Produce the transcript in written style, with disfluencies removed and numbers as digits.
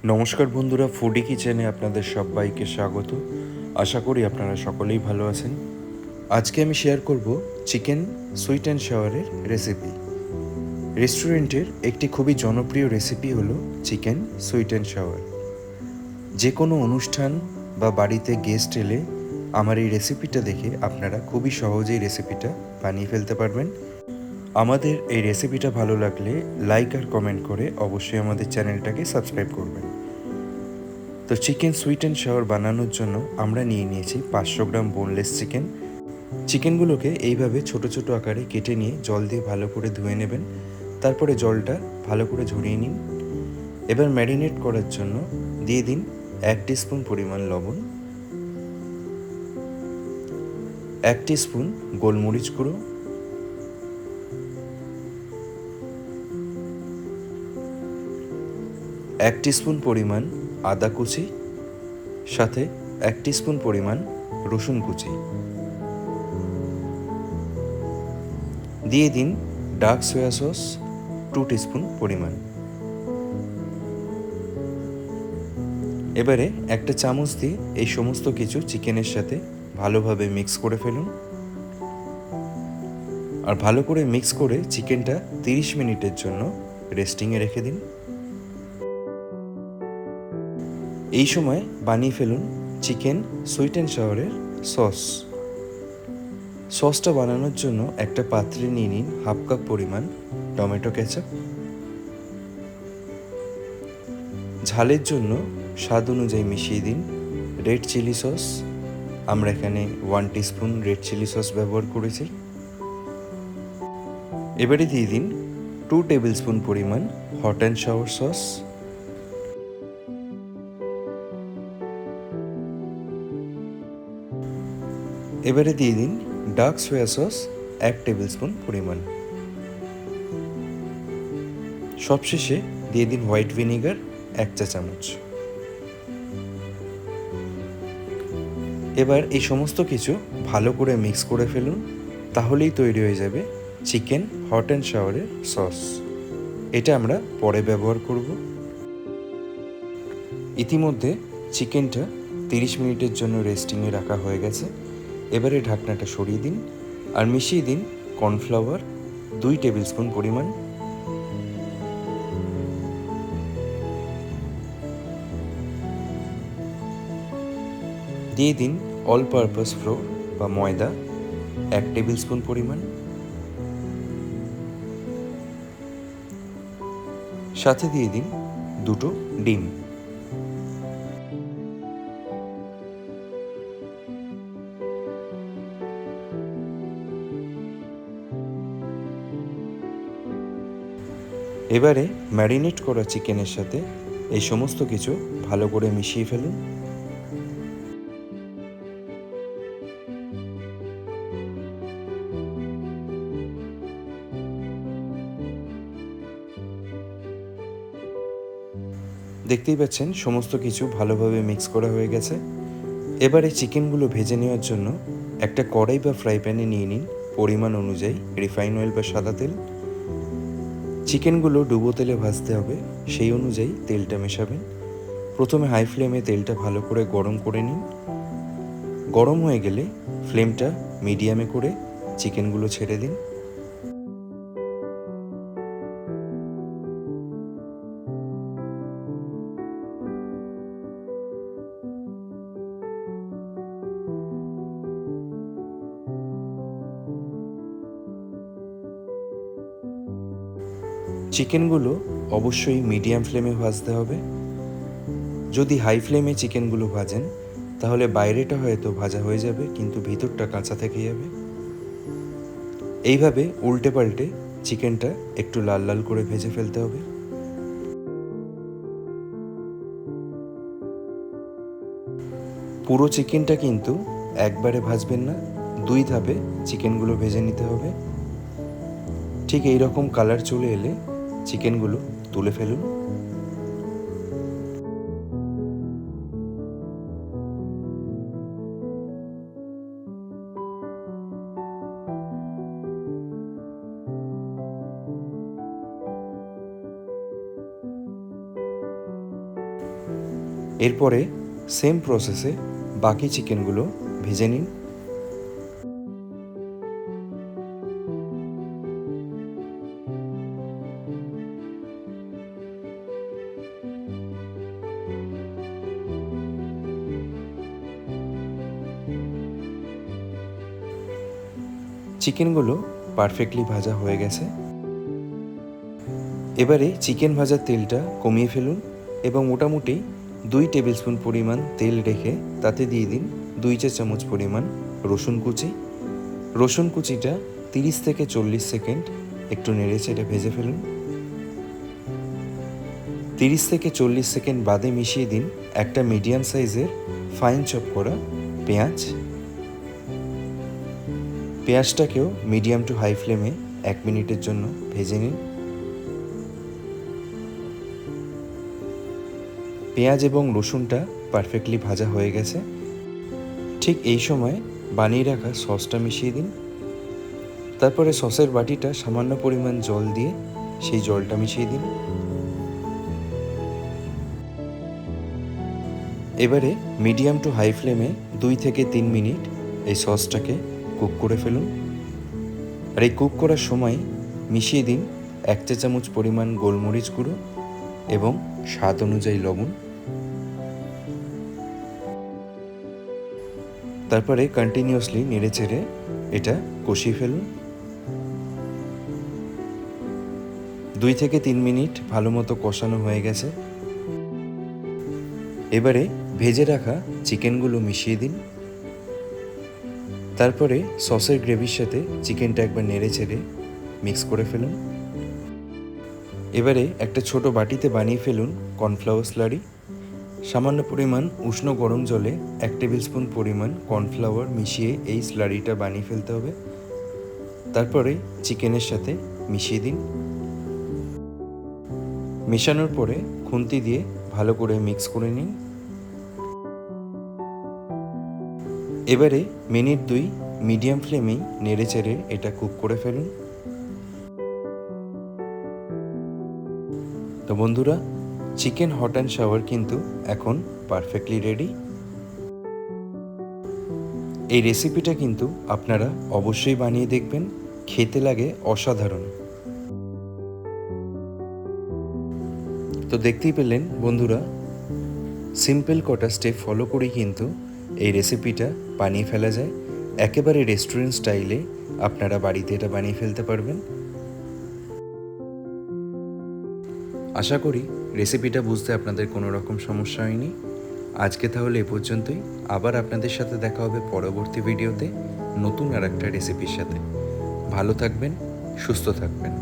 নমস্কার বন্ধুরা, ফুডি কিচেনে আপনাদের সবাইকে স্বাগত। আশা করি আপনারা সকলেই ভালো আছেন। আজকে আমি শেয়ার করব চিকেন সুইট অ্যান্ড সাওয়ারের রেসিপি। রেস্টুরেন্টের একটি খুবই জনপ্রিয় রেসিপি হলো চিকেন সুইট অ্যান্ড সাওয়ার। যে কোনো অনুষ্ঠান বা বাড়িতে গেস্ট এলে আমার এই রেসিপিটা দেখে আপনারা খুবই সহজেই রেসিপিটা বানিয়ে ফেলতে পারবেন। আমাদের এই রেসিপিটা ভালো লাগলে লাইক আর কমেন্ট করে অবশ্যই আমাদের চ্যানেলটাকে সাবস্ক্রাইব করবেন। তো চিকেন সুইট অ্যান্ড সাওয়ার বানানোর জন্য আমরা নিয়ে নিয়েছি 500 গ্রাম বোনলেস চিকেন। চিকেনগুলোকে এইভাবে ছোট ছোট আকারে কেটে নিয়ে জল দিয়ে ভালো করে ধুয়ে নেবেন। তারপরে জলটা ভালো করে ঝরিয়ে নিন। এবার ম্যারিনেট করার জন্য দিয়ে দিন 1 টিস্পুন পরিমাণ লবণ, 1 টিস্পুন গোলমরিচ গুঁড়ো, 1 টিস্পুন পরিমাণ আদা কুচি, সাথে 1 টিস্পুন পরিমাণ রসুন কুচি। দিয়ে দিন ডার্ক সয়া সস 2 টিস্পুন পরিমাণ। এবারে একটা চামচ দিয়ে এই সমস্ত কিছু চিকেনের সাথে ভালোভাবে মিক্স করে ফেলুন। আর ভালো করে মিক্স করে চিকেনটা 30 মিনিটের জন্য রেস্টিংয়ে রেখে দিন। এই সময় বানিয়ে ফেলুন চিকেন সুইট অ্যান্ড সাওয়ারের সস। সসটা বানানোর জন্য একটা পাত্রে নিয়ে নিন হাফ কাপ পরিমাণ টমেটো কেচাপ। ঝালের জন্য স্বাদ অনুযায়ী মিশিয়ে দিন রেড চিলি সস। আমরা এখানে 1 টিস্পুন রেড চিলি সস ব্যবহার করেছি। এবারে দিয়ে দিন 2 টেবিল স্পুন পরিমাণ হট অ্যান্ড সাওয়ার সস। এবারে দিয়ে দিন dark soya sauce 1 table spoon পরিমাণ। সবশেষে দিয়ে দিন হোয়াইট ভিনেগার 1 চা চামচ। এবার এই সমস্ত কিছু ভালো করে মিক্স করে ফেলুন। তাহলেই তৈরি হয়ে যাবে চিকেন হট অ্যান্ড সাওয়ারের সস। এটা আমরা পরে ব্যবহার করব। ইতিমধ্যে চিকেনটা 30 মিনিটের জন্য রেস্টিংয়ে রাখা হয়ে গেছে। এবারে ঢাকনাটা সরিয়ে দিন আর মিশিয়ে দিন কর্নফ্লাওয়ার 2 টেবিল স্পুন পরিমাণ, দিয়ে দিন অল পারপাস ফ্লোর বা ময়দা 1 টেবিল স্পুন পরিমাণ, সাথে দিয়ে দিন 2টো ডিম। এবারে ম্যারিনেট করা চিকেনের সাথে এই সমস্ত কিছু ভালো করে মিশিয়ে ফেলুন। দেখতেই পাচ্ছেন সমস্ত কিছু ভালোভাবে মিক্স করা হয়ে গেছে। এবারে চিকেনগুলো ভেজে নেওয়ার জন্য একটা কড়াই বা ফ্রাই প্যানে নিয়ে নিন পরিমাণ অনুযায়ী রিফাইন অয়েল বা সাদা তেল। চিকেনগুলো ডুবো তেলে ভাজতে হবে, সেই অনুযায়ী তেলটা মেশাবেন। প্রথমে হাই ফ্লেমে তেলটা ভালো করে গরম করে নিন। গরম হয়ে গেলে ফ্লেমটা মিডিয়ামে করে চিকেনগুলো ছেড়ে দিন। চিকেনগুলো অবশ্যই মিডিয়াম ফ্লেমে ভাজতে হবে। যদি হাই ফ্লেমে চিকেনগুলো ভাজেন তাহলে বাইরেটা হয়তো ভাজা হয়ে যাবে কিন্তু ভিতরটা কাঁচা থেকে যাবে। এইভাবে উল্টে পাল্টে চিকেনটা একটু লাল লাল করে ভেজে ফেলতে হবে। পুরো চিকেনটা কিন্তু একবারে ভাজবেন না, 2 ধাপে চিকেনগুলো ভেজে নিতে হবে। ঠিক এই রকম কালার চলে এলে চিকেনগুলো তুলে ফেলুন। এরপরে সেম প্রসেসে বাকি চিকেনগুলো ভেজে নিন। চিকেনগুলো পারফেক্টলি ভাজা হয়ে গেছে। এবারে চিকেন ভাজার তেলটা কমিয়ে ফেলুন এবং মোটামুটি 2 টেবিল স্পুন পরিমাণ তেল রেখে তাতে দিয়ে দিন 2 চা চামচ পরিমাণ রসুন কুচি। রসুন কুচিটা 30 থেকে 40 সেকেন্ড একটু নেড়ে চেড়ে ভেজে ফেলুন। 30 থেকে 40 সেকেন্ড বাদে মিশিয়ে দিন একটা মিডিয়াম সাইজের ফাইন চপ করা পেঁয়াজ। পেঁয়াজটাকেও মিডিয়াম টু হাই ফ্লেমে 1 মিনিটের জন্য ভেজে নিন। পেঁয়াজ এবং রসুনটা পারফেক্টলি ভাজা হয়ে গেছে। ঠিক এই সময় বানিয়ে রাখা সসটা মিশিয়ে দিন। তারপরে সসের বাটিটা সামান্য পরিমাণ জল দিয়ে সেই জলটা মিশিয়ে দিন। এবারে মিডিয়াম টু হাই ফ্লেমে 2 থেকে 3 মিনিট এই সসটাকে কুক করে ফেলুন। আর এই কুক করার সময় মিশিয়ে দিন 1 চা চামচ পরিমাণ গোলমরিচ গুঁড়ো এবং স্বাদ অনুযায়ী লবণ। তারপরে কন্টিনিউয়াসলি নেড়ে চেড়ে এটা কষিয়ে ফেলুন। 2 থেকে 3 মিনিট ভালো মতো কষানো হয়ে গেছে। এবারে ভেজে রাখা চিকেনগুলো মিশিয়ে দিন। তারপরে সসের গ্রেভির সাথে চিকেনটা একবার নেড়ে চেড়ে মিক্স করে ফেলুন। এবারে একটা ছোট বাটিতে বানিয়ে ফেলুন কর্নফ্লাওয়ার স্লারি। সামান্য পরিমাণ উষ্ণ গরম জলে 1 টেবিল স্পুন পরিমাণ কর্নফ্লাওয়ার মিশিয়ে এই স্লারিটা বানিয়ে ফেলতে হবে। তারপরে চিকেনের সাথে মিশিয়ে দিন। মেশানোর পরে খুন্তি দিয়ে ভালো করে মিক্স করে নিন। এবারে মিনিট 2 মিডিয়াম ফ্লেমেই নেড়ে চেড়ে এটা কুক করে ফেলুন। তো বন্ধুরা, চিকেন হট অ্যান্ড শাওয়ার কিন্তু এখন পারফেক্টলি রেডি। এই রেসিপিটা কিন্তু আপনারা অবশ্যই বানিয়ে দেখবেন, খেতে লাগে অসাধারণ। তো দেখতেই পেলেন বন্ধুরা, সিম্পল কটা স্টেপ ফলো করেই কিন্তু এই রেসিপিটা বানিয়ে ফেলা যায়। একেবারে রেস্টুরেন্ট স্টাইলে আপনারা বাড়িতে এটা বানিয়ে ফেলতে পারবেন। আশা করি রেসিপিটা বুঝতে আপনাদের কোনো রকম সমস্যা হয়নি। আজকে তাহলে এ পর্যন্তই। আবার আপনাদের সাথে দেখা হবে পরবর্তী ভিডিওতে নতুন আর একটা রেসিপির সাথে। ভালো থাকবেন, সুস্থ থাকবেন।